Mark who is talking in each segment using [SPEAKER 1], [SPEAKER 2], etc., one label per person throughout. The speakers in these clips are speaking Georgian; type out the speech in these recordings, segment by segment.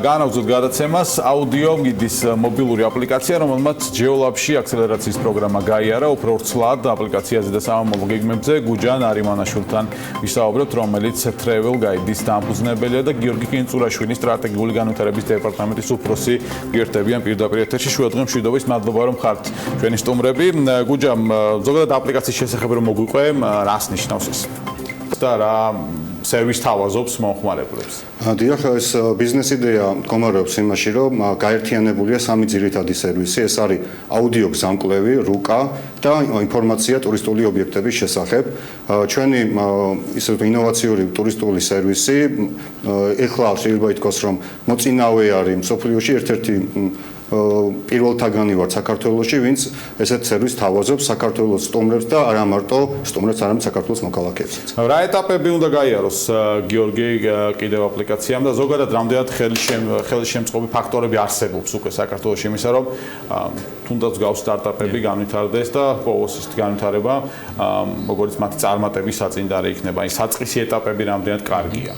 [SPEAKER 1] განაგრძოთ გადაცემას აუდიო გიდის მობილური აპლიკაცია, რომელმაც GeoLab-ში აქსელერაციის პროგრამა გაიარა, უფრო ვრცლად აპლიკაციაზე და სამომავლო გეგმებზე გუჯან არიმანაშვილთან ვისაუბრებთ, რომელიც Travel Guide-ის დამფუძნებელია და გიორგი კინწურაშვილი სტრატეგიული განვითარების დეპარტამენტის უფროსი გიერთებიან პირდაპირ ეთერში. შუადღე მშვიდობის, მადლობა რომ ხართ ჩვენი სტუმრები. გუჯამ, ზოგადად აპლიკაციის შესახებ რომ მოგვიყვე, რას ნიშნავს ეს? და რა სერვისს თავაზობს მომხმარებლებს.
[SPEAKER 2] დიახ, ეს ბიზნეს იდეა მდგომარეობს იმაში, რომ გაერთიანებულია სამი ძირითადი სერვისი. ეს არის აუდიო გზამკვლევი, რუკა და ინფორმაცია ტურისტული ობიექტების შესახებ. ჩვენი ისე ინოვაციური ტურისტული სერვისი ეხლა შეიძლება ითქვას, რომ მოწინავე არის მსოფლიოში ერთ-ერთი პირველთაგანი ვარ საქართველოში, ვინც ესეთ სერვისს თავაზობს საქართველოს სტუმრებს და არა მარტო სტუმრებს, არამედ საქართველოს მოქალაქეებსაც.
[SPEAKER 1] რა ეტაპები უნდა გაიაროს გიორგი კიდევ აპლიკაციამ და ზოგადად რამდენად ხელშემწყობი ფაქტორები არსებობს უკვე საქართველოში იმისა, რომ თუნდაც გავს სტარტაპები განვითარდეს და ყოველთვის ის განვითარება, როგორც მათი წარმატების საწინდარი იქნება. აი საწყისი ეტაპები რამდენად კარგია.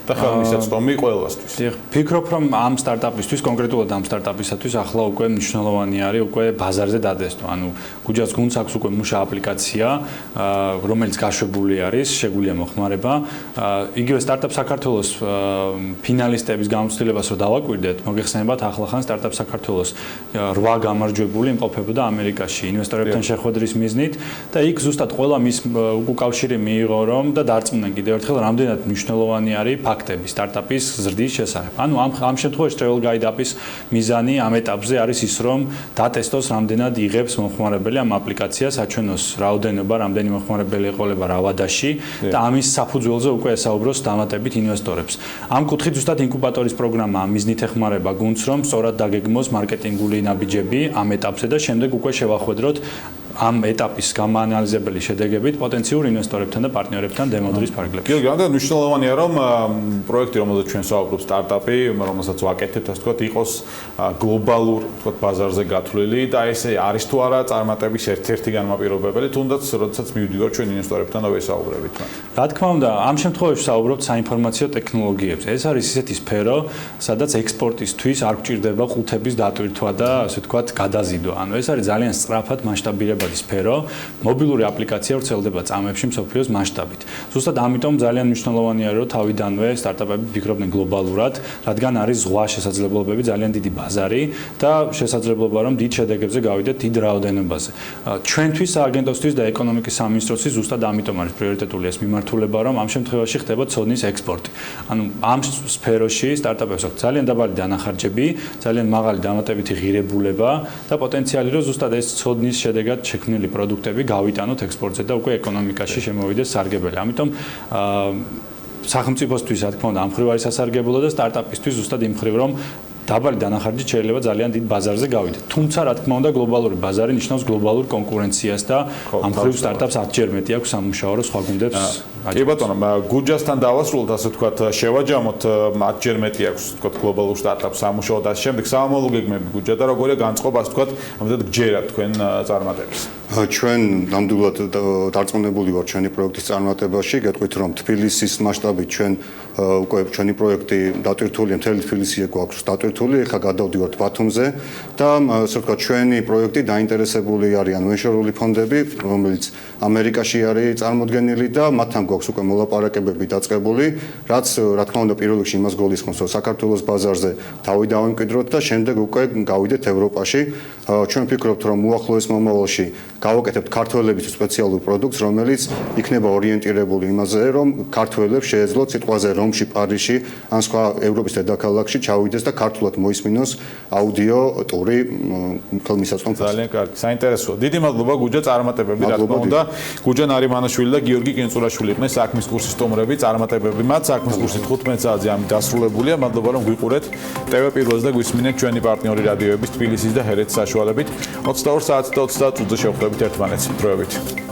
[SPEAKER 1] და ხელმისაწვდომი ყველასთვის.
[SPEAKER 3] ფიქრობ, რომ ამ სტარტაპისთვის, კონკრეტულად ამ სტარტაპისათვის ახლა უკვე მნიშვნელოვანი არის უკვე ბაზარზე დადესტო. ანუ გუჯას გუნდს აქვს უკვე მუშა აპლიკაცია, რომელიც გაშვებული არის, შეგვიძლია მოხმარება. იგივე სტარტაპ საქართველოს ფინალისტების გამოცდილებას რო დავაკვირდეთ, მოგეხსენებათ, ახლახან სტარტაპ საქართველოს 8 გამარჯვებული იმყოფებოდა ამერიკაში ინვესტორებთან შეხვედრის მიზნით და იქ ზუსტად ყველა მის უკავშირი მიიღო რომ და დარწმუნდნენ კიდევ ერთხელ რამდენად მნიშვნელოვანი არის ფაქტები სტარტაპის ზრდის შესახებ. ანუ ამ შემთხვევაში Travel Guide App-ის მიზანი ამ ეტაპზე არის ის, რომ დატესტოს რამდენად იღებს მომხმარებელი ამ აპლიკაციას, აჩვენოს რაოდენობა, რამდენი მომხმარებელი ეყოლება რა ვადაში და ამის საფუძველზე უკვე ესაუბროს დამატებით ინვესტორებს. ამ კუთხით ზუსტად ინკუბატორის პროგრამა მიზნით ეხმარება გუნდს, რომ სწორად დაგეგმოს მარკეტინგული ნაბიჯები ამ ეტაპზე და შემდეგ უკვე შევახვედროთ ამ ეტაპის გამოანალიზებელი შედეგებით პოტენციურ ინვესტორებთან და პარტნიორებთან დემოდრის ფარგლებში.
[SPEAKER 1] გიორგი, რამდენად მნიშვნელოვანია, რომ პროექტი, რომელზეც ჩვენ ვსაუბრობთ, სტარტაპი, რომელსაც ვაკეთებთ, ასე ვთქვათ, იყოს გლობალურ, ვთქვათ, ბაზარზე გათვლილი და ესე არის თუ არა წარმატების ერთ-ერთი განმაპირობებელი, თუნდაც როდესაც მივდივართ ჩვენ ინვესტორებთან და ვესაუბრებით.
[SPEAKER 3] რა თქმა უნდა, ამ შემთხვევაში ვსაუბრობთ საინფორმაციო ტექნოლოგიებზე. ეს არის ისეთი სფერო, სადაც ექსპორტისთვის არ გვჭირდება ყუთების დატვირთვა და ასე ვთქვათ, გადაზიდვა. ანუ ეს არის ძალიან სწრაფად მასშტაბირებადი სფერო, მობილური აპლიკაცია ვრცელდება წამებში მსოფლიოს მასშტაბით. ზუსტად ამიტომ ძალიან მნიშვნელოვანია, რომ თავიდანვე სტარტაპები ფიქრობდნენ გლობალურად, რადგან არის ზღვა შესაძლებლობები, ძალიან დიდი ბაზარი და შესაძლებლობა, რომ დიდ შედეგებზე გავიდეთ დიდ რაოდენობაზე. ჩვენთვის სააგენტოსთვის და ეკონომიკის სამინისტროსთვის ზუსტად ამიტომ არის პრიორიტეტული ეს მიმართულება, რომ ამ შემთხვევაში ხდება ცოდნის ექსპორტი. ანუ ამ სფეროში სტარტაპებს აქვს ძალიან დაბალი დანახარჯები, ძალიან მაღალი დამატებითი ღირებულება და პოტენციალი, რომ ზუსტად ეს ცოდნის შედეგად შექმნილი პროდუქტები გავიტანოთ ექსპორტზე და უკვე ეკონომიკაში შემოვიდეს სარგებელი. ამიტომ სახელმწიფოსთვის, რა თქმა უნდა, ამ მხრივ არის სასარგებლო და სტარტაპისთვის ზუსტად იმ მხრივ, რომ დაბალი დანახარჯით შეიძლება ძალიან დიდ ბაზარზე გავიდეთ. თუმცა, რა თქმა უნდა, გლობალური ბაზარი ნიშნავს გლობალურ კონკურენციას და ამ მხრივ სტარტაპს 10-ჯერ მეტი აქვს სამუშაო, რომ სხვა გუნდებს
[SPEAKER 1] კი ბატონო, გუჯასთან დავასრულოთ, ასე ვთქვათ, შევაჯამოთ 10-ჯერ მეტი აქვს, ვთქვათ, გლობალურ სტარტაპს სამუშაო და შემდეგ სამომავლო გეგმები გუჯა და როგორია განწყობა, ასე ვთქვათ, ამდენ გჯერათ თქვენ წარმატებას.
[SPEAKER 2] ჩვენ ნამდვილად დარწმუნებული ვართ ჩვენი პროექტის წარმატებაში. გეტყვით, რომ თბილისის მასშტაბით ჩვენ უკვე ჩვენი პროექტი დატვირთულია, მთელი თბილისი გვაქვს დატვირთული, ეხლა გადავდივართ ბათუმზე და ასე ვთქვათ, ჩვენი პროექტი დაინტერესებული არიან ვენჩურული ფონდები, რომელიც ამერიკაში არის წარმოდგენილი და მათთან გვაქვს უკვე მოლაპარაკებები დაწყებული, რაც რა თქმა უნდა პირველ რიგში იმას გულისხმობს, რომ საქართველოს ბაზარზე თავი დავიმკვიდროთ და შემდეგ უკვე გავიდეთ ევროპაში. ჩვენ ვფიქრობთ, რომ უახლოეს მომავალში გავაკეთებთ ქართველებისთვის სპეციალურ პროდუქტს, რომელიც იქნება ორიენტირებული იმაზე, რომ ქართველებს შეეძლოთ სიტყვაზე რომში, პარიზში, ან სხვა ევროპის დედაქალაქში ჩავიდეს და ქართულად მოისმინოს აუდიო ტური ხელმისაწვდომ.
[SPEAKER 1] ძალიან კარგი, საინტერესოა. დიდი მადლობა გუჯა, წარმატებები, რა თქმა უნდა. გუჯან არიმანაშვილი და გიორგი კინწურაშვილი იყვნენ საქმის კურსის სტუმრები, წარმატებები მათ. საქმის კურსი 15 საათზე ამით დასრულებულია. მადლობა რომ გვიყურეთ. TV1-ზე და გვისმინეთ ჩვენი პარტნიორი რადიოების თბილისის და ჰერეთის საშუალებით 22 საათი და 30 წუთზე შევხვდებით ერთმანეთს. დროებით.